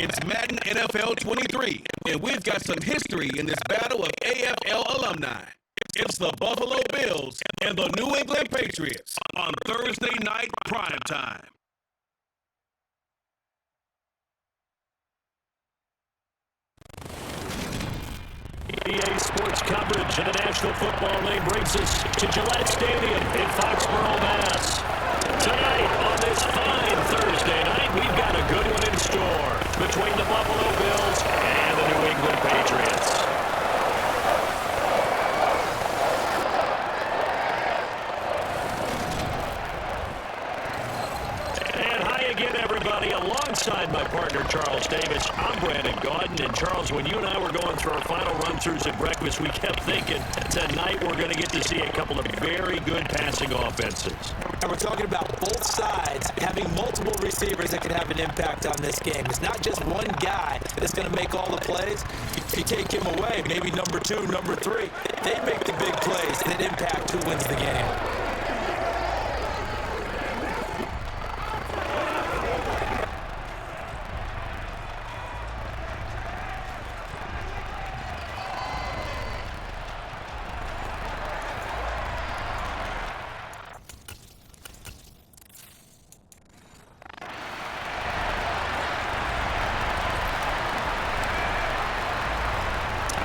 It's Madden NFL 23, and we've got some history in this battle of AFL alumni. It's the Buffalo Bills and the New England Patriots on Thursday night prime time. EA Sports coverage of the National Football League brings us to Gillette Stadium in Foxborough, Mass. Tonight, on this fine Thursday night, we've got a good one in store between the Buffalo Bills and the New England Patriots. Alongside my partner, Charles Davis, I'm Brandon Gaudin. And Charles, when you and I were going through our final run-throughs at breakfast, we kept thinking tonight we're going to get to see a couple of very good passing offenses. And we're talking about both sides having multiple receivers that can have an impact on this game. It's not just one guy that's going to make all the plays. If you take him away, maybe number 2, number 3, they make the big plays and it impact who wins the game.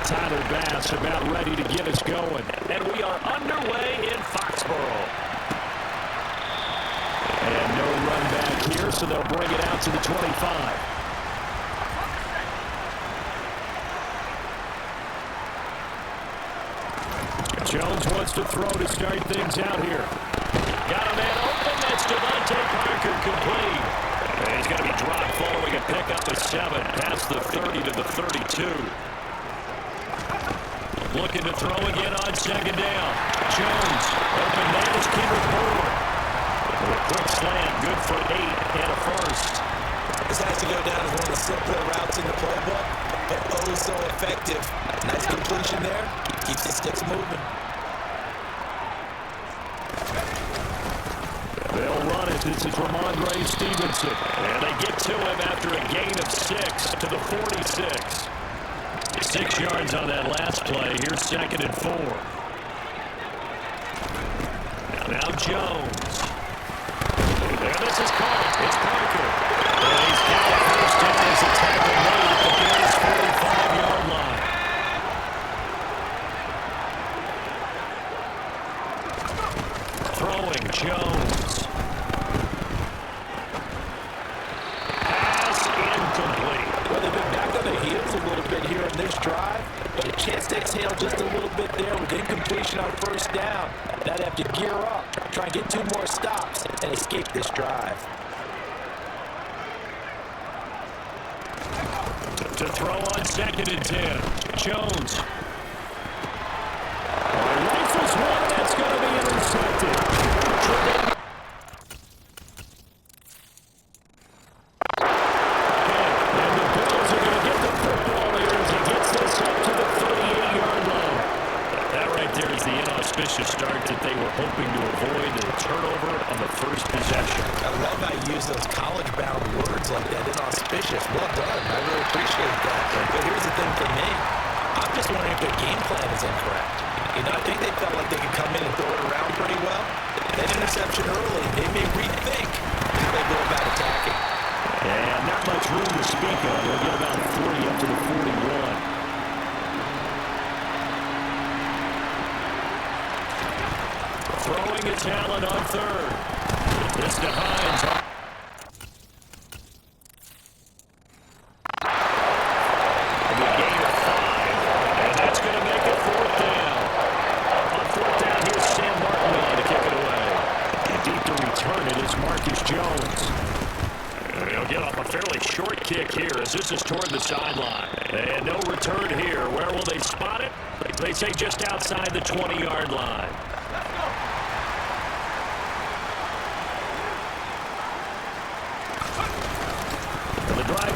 Tyler Bass about ready to get us going. And we are underway in Foxborough. And no run back here, so they'll bring it out to the 25. Jones wants to throw to start things out here. Got a man open. That's Devontae Parker complete. And he's going to be dropped following a pickup of 7 past the 30 to the 32. Looking to throw again on second down. Jones, open man is Kendrick Bourne. A quick slam, good for 8 and a first. This has to go down as one of the simpler routes in the playbook, but oh so effective. Nice completion there. Keeps the sticks moving. They'll run it. This is Ramondre Stevenson. And they get to him after a gain of 6 to the 46. 6 yards on that last play. Here's 2nd and 4. Now Jones. There, this is caught. It's Parker. And he's got the first down as a tackle made at the Bills' 45-yard line. Throwing Jones. Pass incomplete. Well, they've been back on their heels a little bit here in this drive, but a chance to exhale just a little bit there with incompletion on first down. Now they have to gear up, try and get 2 more stops, and escape this drive. To throw on 2nd and 10. Jones. Rifles one. That's going to be intercepted. Start that they were hoping to avoid a turnover on the first possession. I love how you use those college-bound words like that, inauspicious. Well done. I really appreciate that. But here's the thing for me. I'm just wondering if their game plan is incorrect. You know, I think they felt like they could come in and throw it around pretty well. That interception early, they may rethink how they go about attacking. And not much room to speak of. They'll get about 40 up to the 41. Throwing a talent on 3rd. This to Hines. And a gain of 5. And that's going to make it 4th down. On 4th down, here's Sam Martin on to kick it away. And deep to return it is Marcus Jones. And he'll get off a fairly short kick here as this is toward the sideline. And no return here. Where will they spot it? They say just outside the 20-yard line.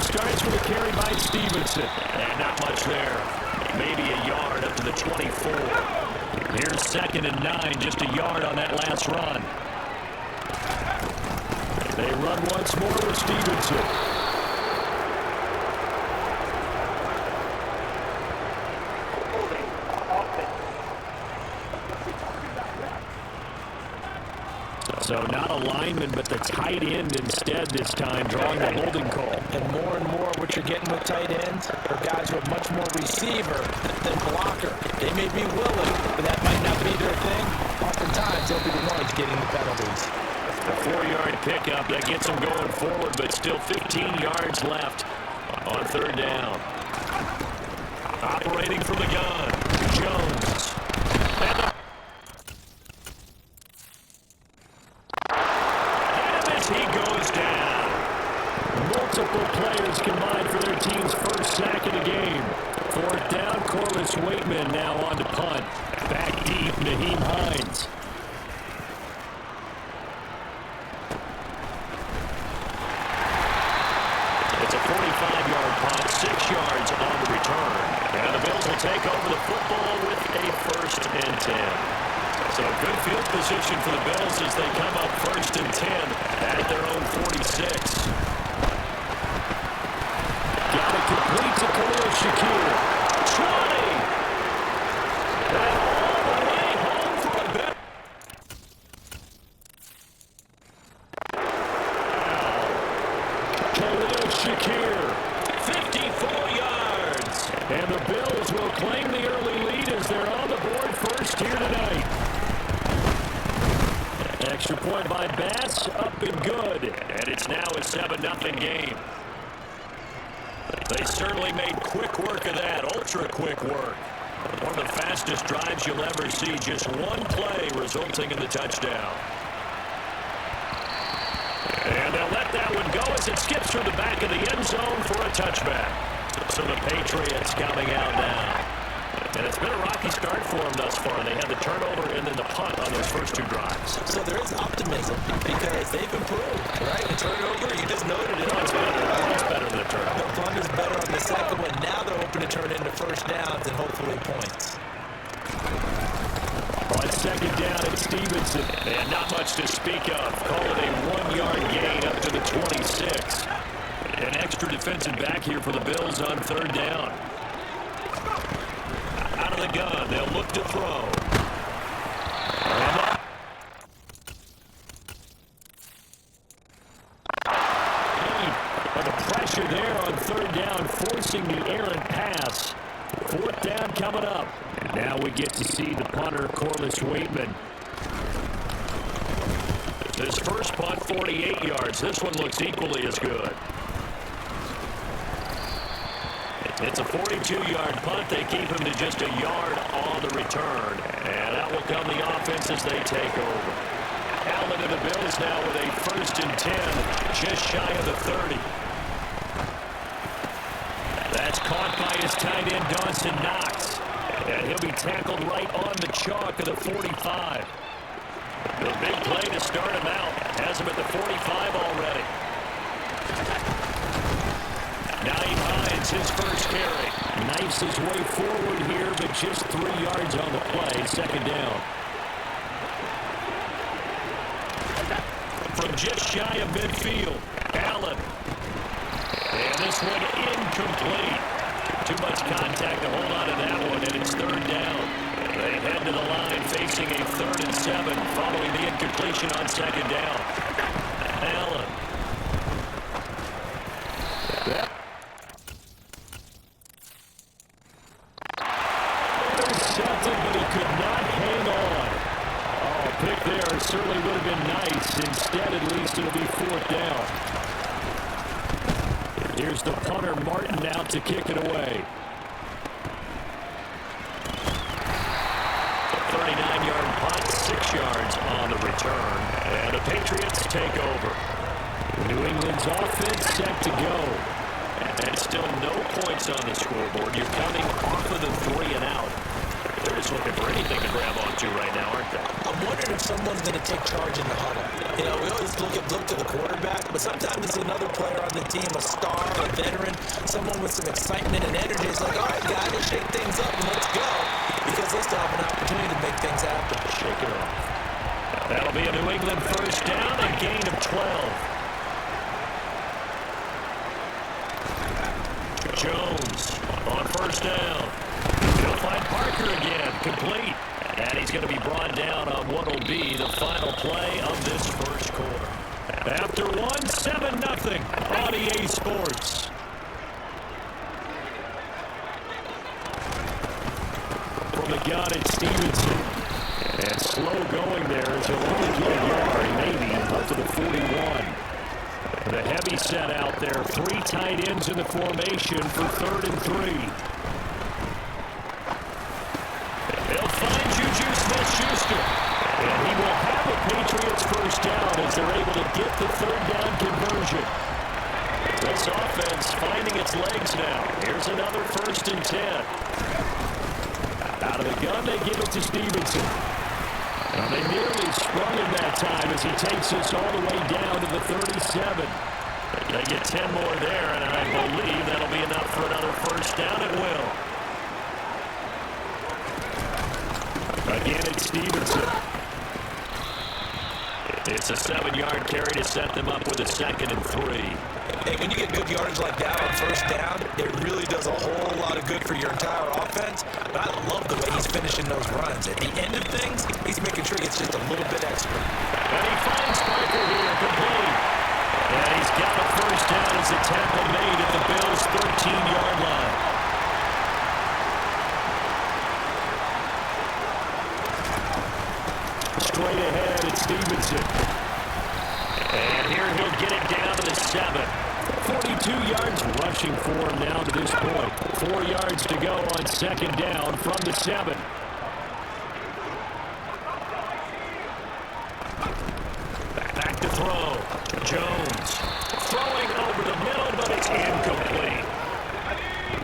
Starts with a carry by Stevenson. And not much there. Maybe a yard up to the 24. Here's 2nd and 9, just a yard on that last run. They run once more with Stevenson. So not a lineman, but the tight end instead this time, drawing the holding call. And more what you're getting with tight ends are guys who are much more receiver than blocker. They may be willing, but that might not be their thing. Oftentimes, they'll be the ones getting the penalties. A 4-yard pickup that gets them going forward, but still 15 yards left on third down. Operating from the gun, Jones. And as he goes down, multiple players combined for their team's first sack of the game. Fourth down, Corliss Waitman now on to punt. Back deep, Naheem Hines. It's a 45-yard punt, 6 yards on the return. And the Bills will take over the football with a 1st and 10. So good field position for the Bills as they come up 1st and 10 at their own 46. Got it complete to Khalil Shakir. 20! And all the way home for a bet. Khalil Shakir, 54 yards. And the Bills will claim the early lead as they're on the board first here tonight. Extra point by Bass, up and good. And it's now a 7-0 game. They certainly made quick work of that, ultra-quick work. One of the fastest drives you'll ever see, just one play resulting in the touchdown. And they'll let that one go as it skips through the back of the end zone for a touchback. So the Patriots coming out now. And it's been a rocky start for them thus far. They had the turnover and then the punt on those first 2 drives. So there is optimism because they've improved, right? The turnover, you just noted it. It's better than a turnover. The punt is better on the second one. Now they're hoping to turn into first downs and hopefully points. On second down at Stevenson. And not much to speak of. Call it a 1-yard gain up to the 26. An extra defensive back here for the Bills on third down. Out of the gun, they'll look to throw. But the pressure there on third down, forcing the errant pass. Fourth down coming up. And now we get to see the punter, Corliss Waitman. His first punt, 48 yards. This one looks equally as good. It's a 42-yard punt. They keep him to just a yard on the return. And out will come the offense as they take over. Allen and the Bills now with a 1st and 10, just shy of the 30. That's caught by his tight end, Dawson Knox. And he'll be tackled right on the chalk of the 45. The big play to start him out. Has him at the 45 already. Naheem Hines, his first carry. Knifes his way forward here, but just 3 yards on the play. Second down. From just shy of midfield, Allen. And this one incomplete. Too much contact to hold on to that one, and it's third down. They head to the line facing a 3rd and 7 following the incompletion on second down. Allen. Intercepted, but he could not hang on. Oh, a pick there certainly would have been nice. Instead, at least it'll be 4th down. Here's the punter, Martin, out to kick it away. 39-yard punt, 6 yards on the return. And the Patriots take over. New England's offense set to go. And still no points on the scoreboard. You're coming off of the 3 and out. They're just looking for anything to grab onto right now, aren't they? I'm wondering if someone's going to take charge in the huddle. You know, we always look to the quarterback, but sometimes it's another player on the team, a star, a veteran, someone with some excitement and energy. It's like, all right, guys, let's shake things up and let's go. Because they still have an opportunity to make things happen. Shake it off. That'll be a New England first down, a gain of 12. Jones on first down. He'll find Parker again, complete. And he's going to be brought down on what will be the final play of this first quarter. After one, 7-0 on EA Sports. From the gun, it's Stevenson. And slow going there as he'll only get a yard, maybe up to the 41. The heavy set out there. 3 tight ends in the formation for 3rd and 3. They'll find Juju Smith-Schuster. And he will have a Patriots first down as they're able to get the 3rd down conversion. This offense finding its legs now. Here's another 1st and 10. Out of the gun, they give it to Stevenson. Now they nearly sprung him that time as he takes us all the way down to the 37. They get 10 more there, and I believe that'll be enough for another first down. It will. Again, it's Stevenson. It's a 7-yard carry to set them up with a 2nd and 3. Hey, when you get good yardage like that on first down, it really does a whole lot of good for your entire offense. But I love the way he's finishing those runs. At the end of things, he's making sure he gets just a little bit extra. And he finds Parker here, complete. And he's got a first down as the tackle made at the Bills' 13-yard line. Straight ahead, it's Stevenson. And here he'll get it down to the 7. 42 yards rushing for him now to this point. 4 yards to go on 2nd down from the 7. Back to throw. Jones throwing over the middle, but it's incomplete.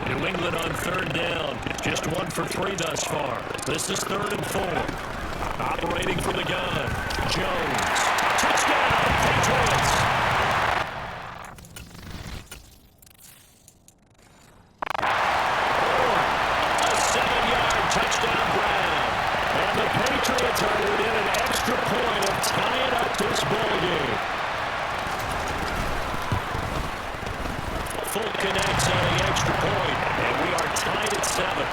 New England on 3rd down. Just 1 for 3 thus far. This is 3rd and 4. Operating from the gun. Jones. Touchdown, Patriots. A 7-yard touchdown Brown. And the Patriots are within an extra point of tying up this ball game. Full connects on the extra point, and we are tied at 7.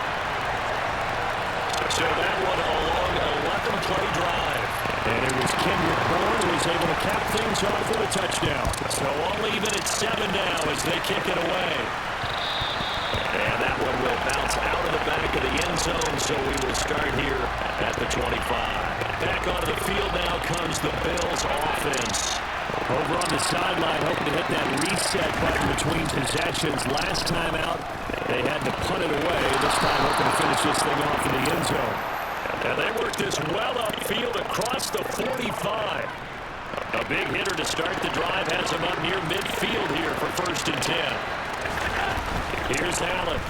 So that one along a 11-play drive. And it was Kendrick Bourne who was able to cap things off with a touchdown. So all even at 7 now as they kick it away. And that one will bounce out of the back of the end zone, so we will start here at the 25. Back onto the field now comes the Bills offense. Over on the sideline, hoping to hit that reset button between possessions. Last time out, they had to punt it away. This time, hoping to finish this thing off in the end zone. And they work this well upfield across the 45. A big hitter to start the drive has him up near midfield here for 1st and 10. Here's Allen.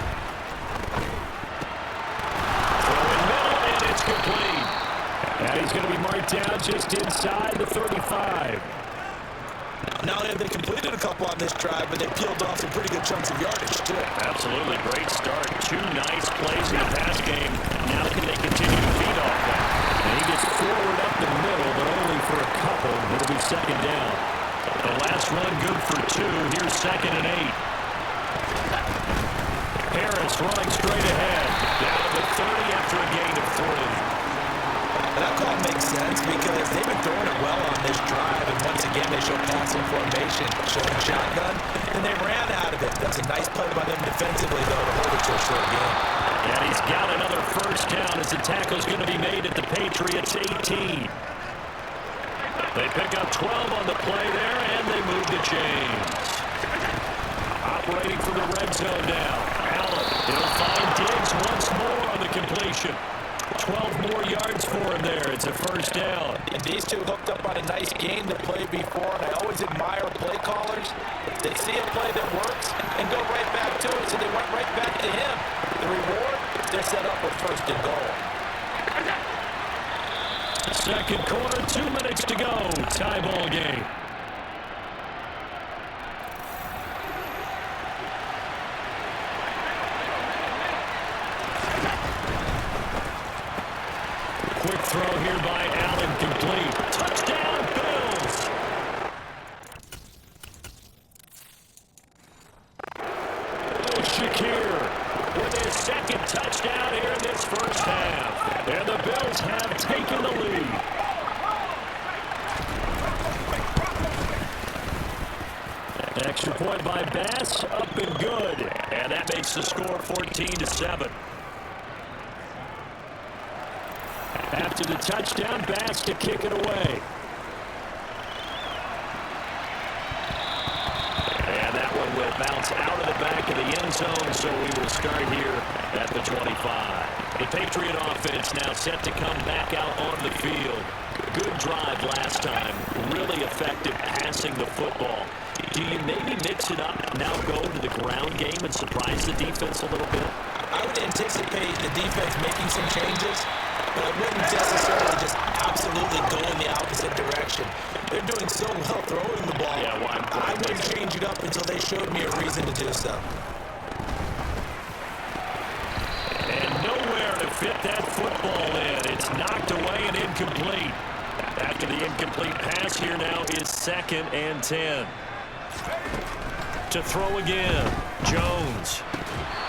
Throwing middle, and it's complete. And he's going to be marked down just inside the 35. Not only have they completed a couple on this drive, but they peeled off some pretty good chunks of yardage, too. Absolutely. Great start. 2 nice plays in the pass game. Now can they continue to feed off that? And he gets forward up the middle, but only for a couple. It'll be 2nd down. The last run good for 2. Here's 2nd and 8. Harris running straight ahead. Down to the 30 after a gain of 3. That call makes sense because they've been throwing it well on this drive, and once again they show passing formation, showing shotgun, and they ran out of it. That's a nice play by them defensively, though, to hold it to a short game. And he's got another first down as the tackle's going to be made at the Patriots 18. They pick up 12 on the play there, and they move the chains. Operating from the red zone now. Allen, he'll find Diggs once more on the completion. 12 more yards for him there. It's a first down. And these two hooked up on a nice game to play before, and I always admire play callers. They see a play that works and go right back to it, so they went right back to him. The reward, they're set up with 1st and goal. 2nd quarter, 2 minutes to go. Tie ball game. Quick throw here by Allen, complete. Touchdown, Bills! Shakir with his 2nd touchdown here in this first half. And the Bills have taken the lead. Extra point by Bass, up and good. And that makes the score 14-7. After the touchdown, Bass to kick it away. And that one will bounce out of the back of the end zone, so we will start here at the 25. The Patriot offense now set to come back out on the field. Good drive last time. Really effective passing the football. Do you maybe mix it up, now go to the ground game and surprise the defense a little bit? I would anticipate the defense making some changes, but I wouldn't necessarily just absolutely go in the opposite direction. They're doing so well throwing the ball. Yeah, well, I wouldn't change it up until they showed me a reason to do so. And nowhere to fit that football in. It's knocked away and incomplete. After the incomplete pass here now is 2nd and 10. To throw again, Jones.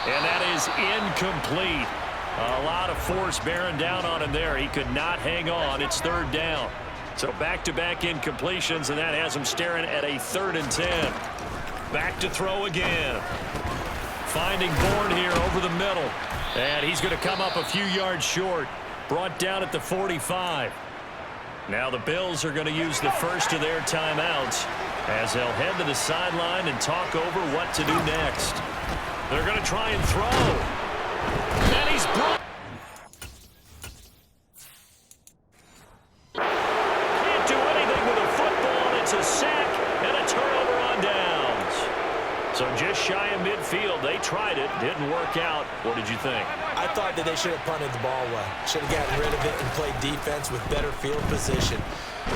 And that is incomplete. A lot of force bearing down on him there. He could not hang on. It's 3rd down. So back-to-back incompletions, and that has him staring at a 3rd and 10. Back to throw again. Finding Bourne here over the middle. And he's going to come up a few yards short. Brought down at the 45. Now the Bills are going to use the first of their timeouts as they'll head to the sideline and talk over what to do next. They're going to try and throw. And he's brought. Can't do anything with a football. It's a sack and a turnover on downs. So just shy of midfield. They tried it. Didn't work out. What did you think? I thought that they should have punted the ball away. Should have gotten rid of it and played defense with better field position.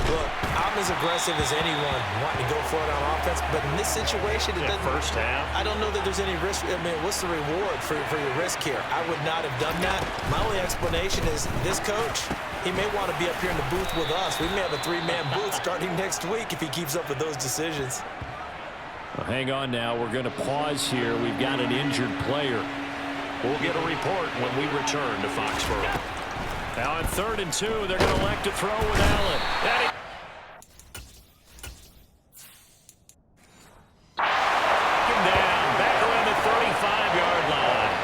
Look, I'm as aggressive as anyone wanting to go for it on offense, but in this situation, it doesn't. First half. I don't know that there's any risk. I mean, what's the reward for your risk here? I would not have done that. My only explanation is this coach, he may want to be up here in the booth with us. We may have a 3-man booth starting next week if he keeps up with those decisions. Well, hang on now. We're going to pause here. We've got an injured player. We'll get a report when we return to Foxborough. Now on 3rd and 2, they're going to elect to throw with Allen. Down, back around the 35-yard line.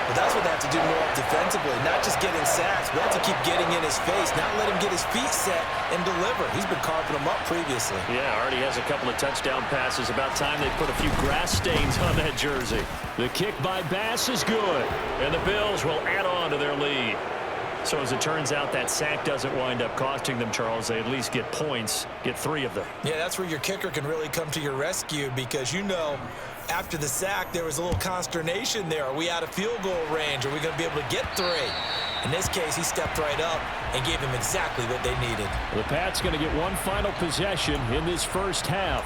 But that's what they have to do more defensively, not just getting sacks, but have to keep getting in his face, not let him get his feet set and deliver. He's been carving them up previously. Yeah, already has a couple of touchdown passes. About time they put a few grass stains on that jersey. The kick by Bass is good, and the Bills will add on to their lead. So as it turns out, that sack doesn't wind up costing them, Charles. They at least get points, get 3 of them. Yeah, that's where your kicker can really come to your rescue because, you know, after the sack, there was a little consternation there. Are we out of field goal range? Are we going to be able to get 3? In this case, he stepped right up and gave them exactly what they needed. The Pats going to get one final possession in this first half.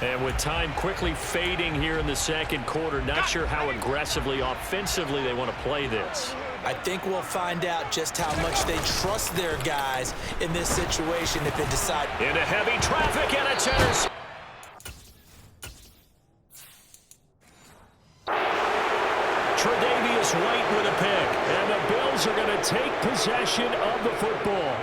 And with time quickly fading here in the second quarter, not sure how aggressively, offensively they want to play this. I think we'll find out just how much they trust their guys in this situation if they decide. Into heavy traffic, and it's intercepted. Tre'Davious White with a pick, and the Bills are going to take possession of the football.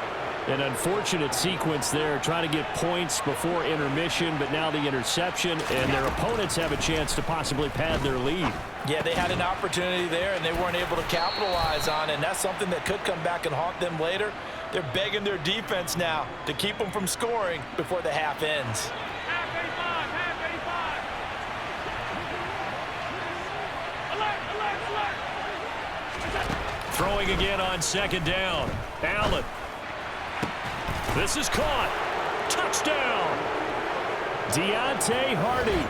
An unfortunate sequence there, trying to get points before intermission, but now the interception, and their opponents have a chance to possibly pad their lead. Yeah, they had an opportunity there, and they weren't able to capitalize on it, and that's something that could come back and haunt them later. They're begging their defense now to keep them from scoring before the half ends. Throwing again on 2nd down. Allen. This is caught. Touchdown. Deontay Hardy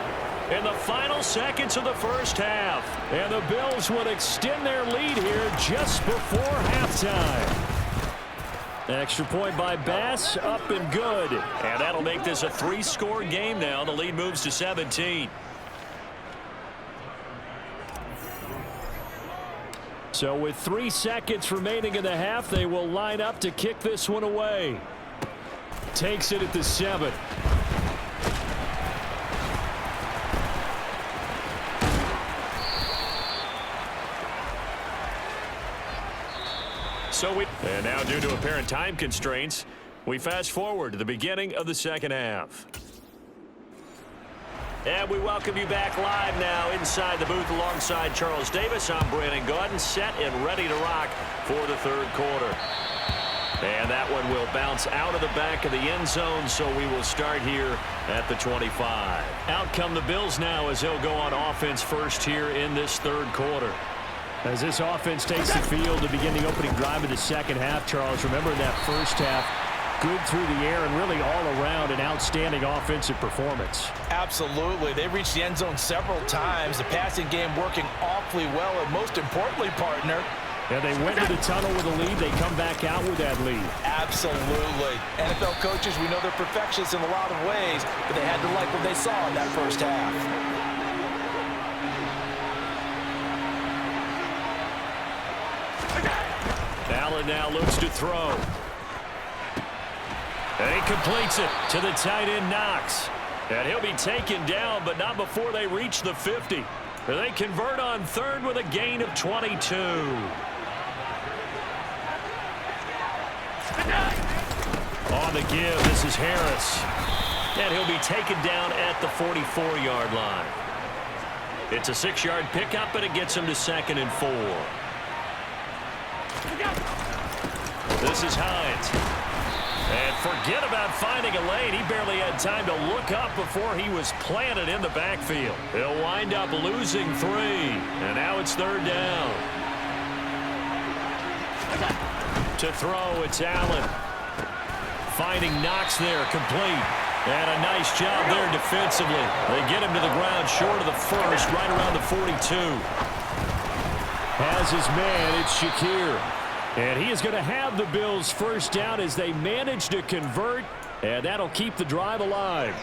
in the final seconds of the first half. And the Bills would extend their lead here just before halftime. Extra point by Bass, up and good. And that'll make this a 3-score game now. The lead moves to 17. So with 3 seconds remaining in the half, they will line up to kick this one away. Takes it at the 7. And now, due to apparent time constraints, we fast forward to the beginning of the second half. And we welcome you back live now inside the booth alongside Charles Davis. I'm Brandon Gaudin, set and ready to rock for the third quarter. And that one will bounce out of the back of the end zone, so we will start here at the 25. Out come the Bills now as they'll go on offense first here in this third quarter. As this offense takes the field to begin the opening drive of the second half, Charles, remember in that first half, good through the air and really all around an outstanding offensive performance. Absolutely. They reached the end zone several times. The passing game working awfully well, and most importantly, partner, yeah, they went to the tunnel with a lead. They come back out with that lead. Absolutely. NFL coaches, we know they're perfectionists in a lot of ways, but they had to like what they saw in that first half. Allen now looks to throw. And he completes it to the tight end, Knox. And he'll be taken down, but not before they reach the 50. They convert on third with a gain of 22. On the give, this is Harris. And he'll be taken down at the 44-yard line. It's a 6-yard pickup, and it gets him to 2nd and 4. This is Hines. And forget about finding a lane. He barely had time to look up before he was planted in the backfield. He'll wind up losing 3. And now it's 3rd down. To throw, it's Allen. Finding Knox there, complete. And a nice job there defensively. They get him to the ground short of the first, right around the 42. Has his man, it's Shakir. And he is going to have the Bills first down as they manage to convert, and that'll keep the drive alive.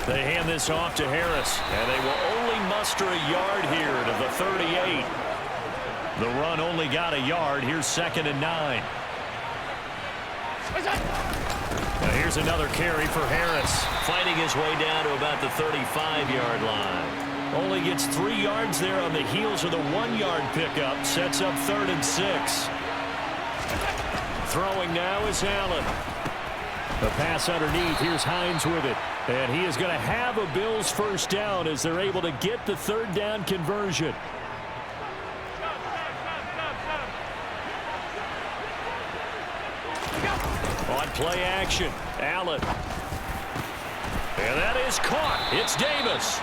They hand this off to Harris, and they will only muster a yard here to the 38. The run only got a yard. Here's 2nd and 9. Now here's another carry for Harris, fighting his way down to about the 35-yard line. Only gets 3 yards there on the heels of the 1-yard pickup. Sets up 3rd and 6. Throwing now is Allen. The pass underneath. Here's Hines with it. And he is going to have a Bills first down as they're able to get the 3rd down conversion. On play action, Allen. And that is caught. It's Davis.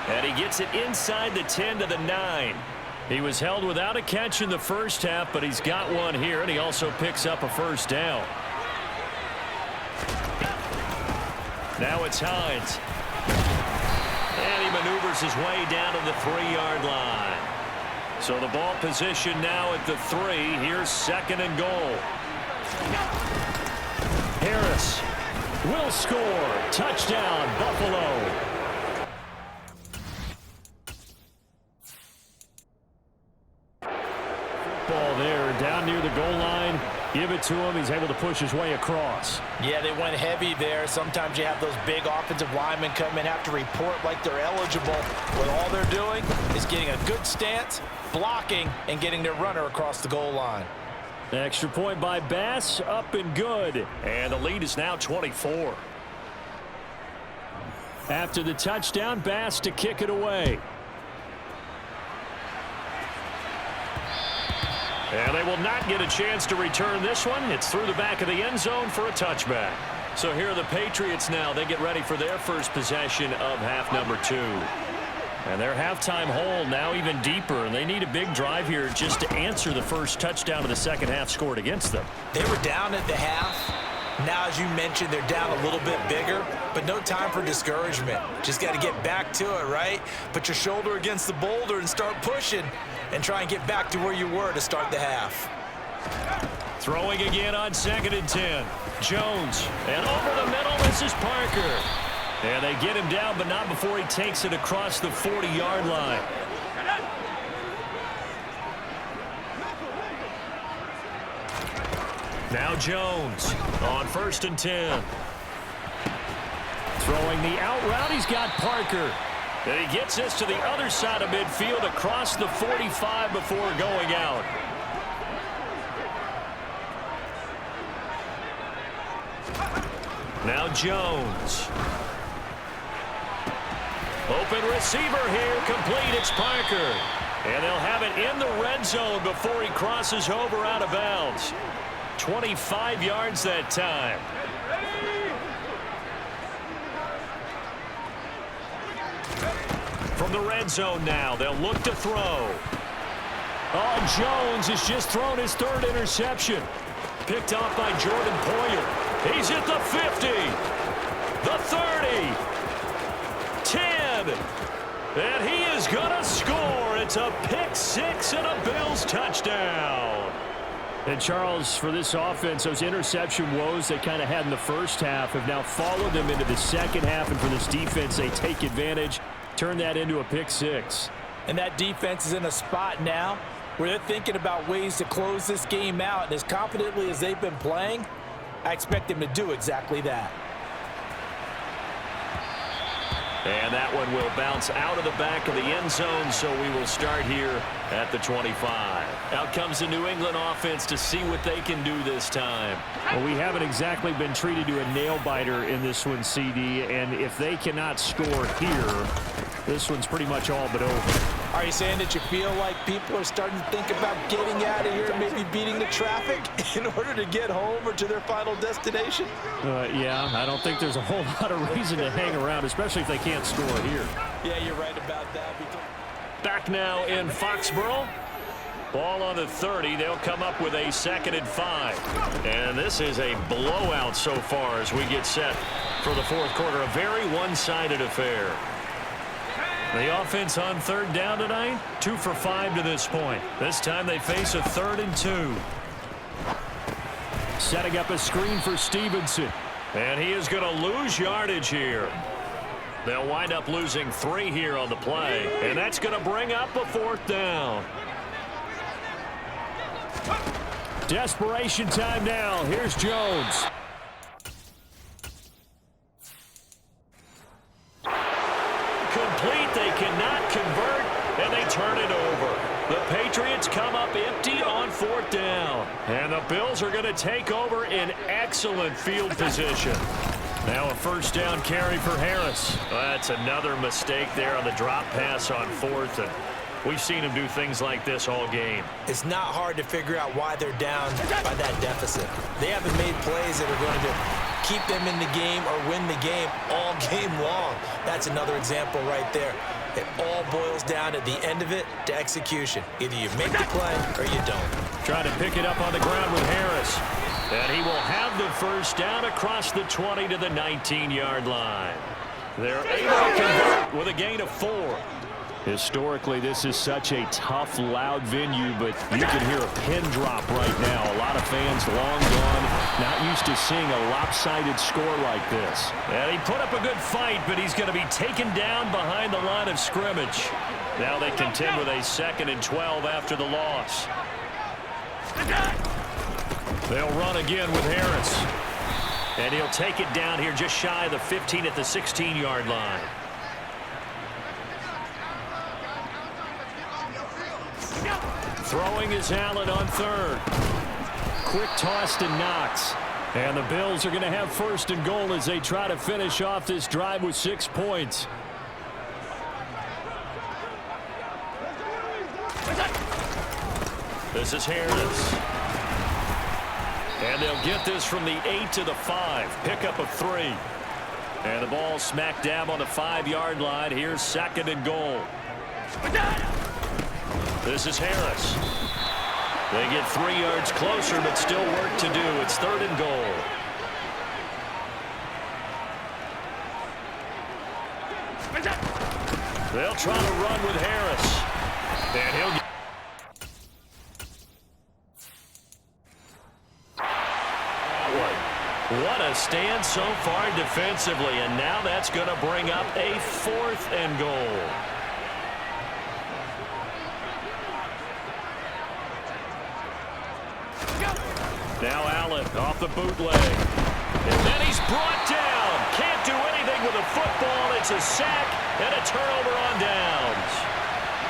And he gets it inside the 10 to the 9. He was held without a catch in the first half, but he's got one here, and he also picks up a first down. Now it's Hines. And he maneuvers his way down to the 3-yard line. So the ball position now at the 3. Here's 2nd and goal. Harris will score. Touchdown, Buffalo. Ball there down near the goal line. Give it to him. He's able to push his way across. Yeah, they went heavy there. Sometimes you have those big offensive linemen come in, have to report like they're eligible, when all they're doing is getting a good stance, blocking, and getting their runner across the goal line. Extra point by Bass, up and good. And the lead is now 24. After the touchdown, Bass to kick it away. And they will not get a chance to return this one. It's through the back of the end zone for a touchback. So here are the Patriots now. They get ready for their first possession of half number 2. And their halftime hole now even deeper. And they need a big drive here just to answer the first touchdown of the second half scored against them. They were down at the half. Now, as you mentioned, they're down a little bit bigger, but no time for discouragement. Just got to get back to it, right? Put your shoulder against the boulder and start pushing and try and get back to where you were to start the half. Throwing again on 2nd and 10. Jones. And over the middle, this is Parker. And they get him down, but not before he takes it across the 40-yard line. Now Jones on 1st and 10. Throwing the out route, he's got Parker. And he gets this to the other side of midfield across the 45 before going out. Now Jones. Open receiver here, complete. It's Parker. And they'll have it in the red zone before he crosses over out of bounds. 25 yards that time. From the red zone now, they'll look to throw. Oh, Jones has just thrown his third interception. Picked off by Jordan Poyer. He's at the 50, the 30, 10, and he is going to score. It's a pick-6 and a Bills touchdown. And, Charles, for this offense, those interception woes they kind of had in the first half have now followed them into the second half, and for this defense, they take advantage, turn that into a pick-6. And that defense is in a spot now where they're thinking about ways to close this game out. And as confidently as they've been playing, I expect them to do exactly that. And that one will bounce out of the back of the end zone, so we will start here at the 25. Out comes the New England offense to see what they can do this time. Well, we haven't exactly been treated to a nail-biter in this one, CD, and if they cannot score here, this one's pretty much all but over. Are you saying that you feel like people are starting to think about getting out of here, maybe beating the traffic in order to get home or to their final destination? Yeah, I don't think there's a whole lot of reason to hang around, especially if they can't score here. Yeah, you're right about that. Back now in Foxborough. Ball on the 30. They'll come up with a 2nd and 5. And this is a blowout so far as we get set for the fourth quarter. A very one-sided affair. The offense on 3rd down tonight, 2 for 5 to this point. This time they face a 3rd and 2. Setting up a screen for Stevenson. And he is going to lose yardage here. They'll wind up losing 3 here on the play. And that's going to bring up a 4th down. Desperation time now. Here's Jones. Complete. They cannot convert, and they turn it over. The Patriots come up empty on 4th down. And the Bills are going to take over in excellent field position. Now a 1st down carry for Harris. That's another mistake there on the drop pass on 4th. And we've seen him do things like this all game. It's not hard to figure out why they're down by that deficit. They haven't made plays that are going to keep them in the game or win the game all game long. That's another example right there. It all boils down at the end of it to execution. Either you make the play or you don't. Trying to pick it up on the ground with Harris. And he will have the 1st down across the 20 to the 19-yard line. They're able to convert with a gain of 4. Historically, this is such a tough, loud venue, but you can hear a pin drop right now. A lot of fans long gone, not used to seeing a lopsided score like this. And he put up a good fight, but he's going to be taken down behind the line of scrimmage. Now they contend with a 2nd and 12 after the loss. They'll run again with Harris. And he'll take it down here just shy of the 15 at the 16-yard line. Throwing is Allen on 3rd. Quick toss to Knox. And the Bills are going to have 1st and goal as they try to finish off this drive with 6 points. This is Harris. And they'll get this from the 8 to the 5. Pickup of 3. And the ball smack dab on the 5-yard line. Here's 2nd and goal. This is Harris. They get 3 yards closer, but still work to do. It's 3rd and goal. They'll try to run with Harris. And he'll get... What a stand so far defensively, and now that's going to bring up a 4th and goal. Now Allen off the bootleg. And then he's brought down. Can't do anything with a football. It's a sack and a turnover on downs.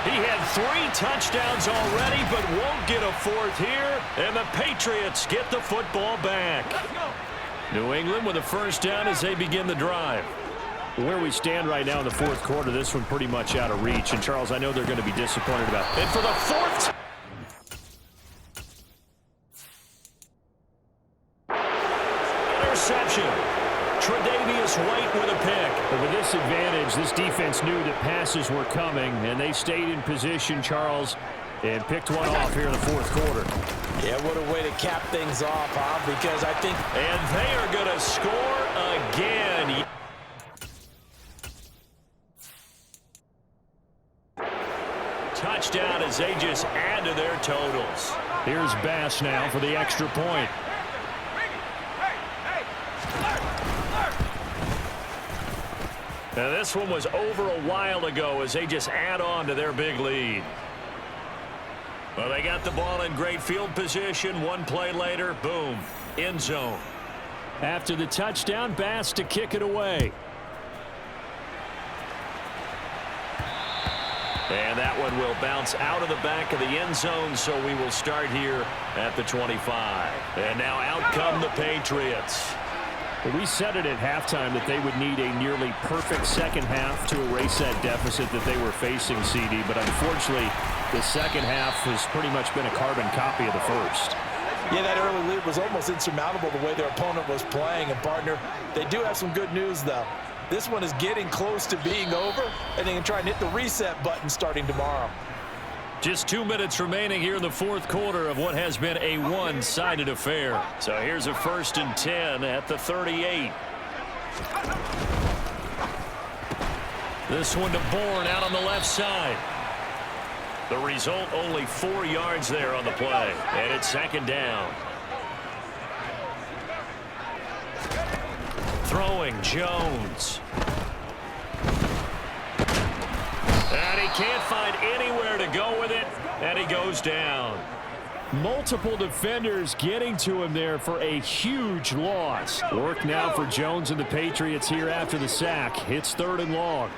He had 3 touchdowns already, but won't get a 4th here. And the Patriots get the football back. New England with a first down as they begin the drive. Where we stand right now in the fourth quarter, this one pretty much out of reach. And, Charles, I know they're going to be disappointed about it. And for the fourth interception. Tre'Davious White with a pick. But with this advantage, this defense knew that passes were coming, and they stayed in position, Charles, and picked one off here in the fourth quarter. Yeah, what a way to cap things off, huh? Because I think... And they are going to score again. Touchdown as they just add to their totals. Here's Bass now for the extra point. Now this one was over a while ago as they just add on to their big lead. Well, they got the ball in great field position. One play later, boom, end zone. After the touchdown, Bass to kick it away. And that one will bounce out of the back of the end zone, so we will start here at the 25. And now out come the Patriots. Well, we said it at halftime that they would need a nearly perfect second half to erase that deficit that they were facing, CD. But unfortunately, the second half has pretty much been a carbon copy of the first. Yeah, that early lead was almost insurmountable the way their opponent was playing. And, partner, they do have some good news, though. This one is getting close to being over, and they can try and hit the reset button starting tomorrow. Just 2 minutes remaining here in the fourth quarter of what has been a one-sided affair. So here's a 1st and 10 at the 38. This one to Bourne out on the left side. The result, only 4 yards there on the play, and it's 2nd down. Throwing Jones. And he can't find anywhere to go with it, and he goes down. Multiple defenders getting to him there for a huge loss. Work now for Jones and the Patriots here after the sack. It's 3rd and long.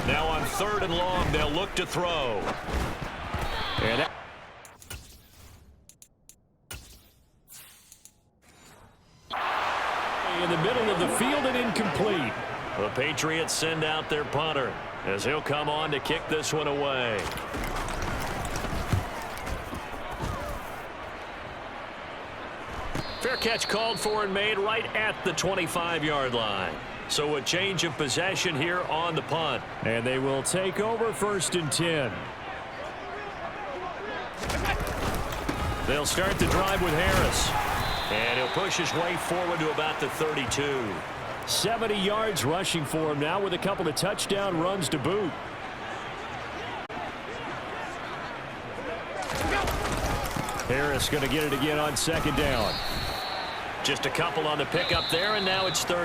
Now on 3rd and long, they'll look to throw. And in the middle of the field and incomplete. The Patriots send out their punter as he'll come on to kick this one away. Fair catch called for and made right at the 25-yard line. So a change of possession here on the punt. And they will take over 1st and 10. They'll start the drive with Harris. And he'll push his way forward to about the 32. 70 yards rushing for him now with a couple of touchdown runs to boot. Harris going to get it again on 2nd down. Just a couple on the pickup there, and now it's 3rd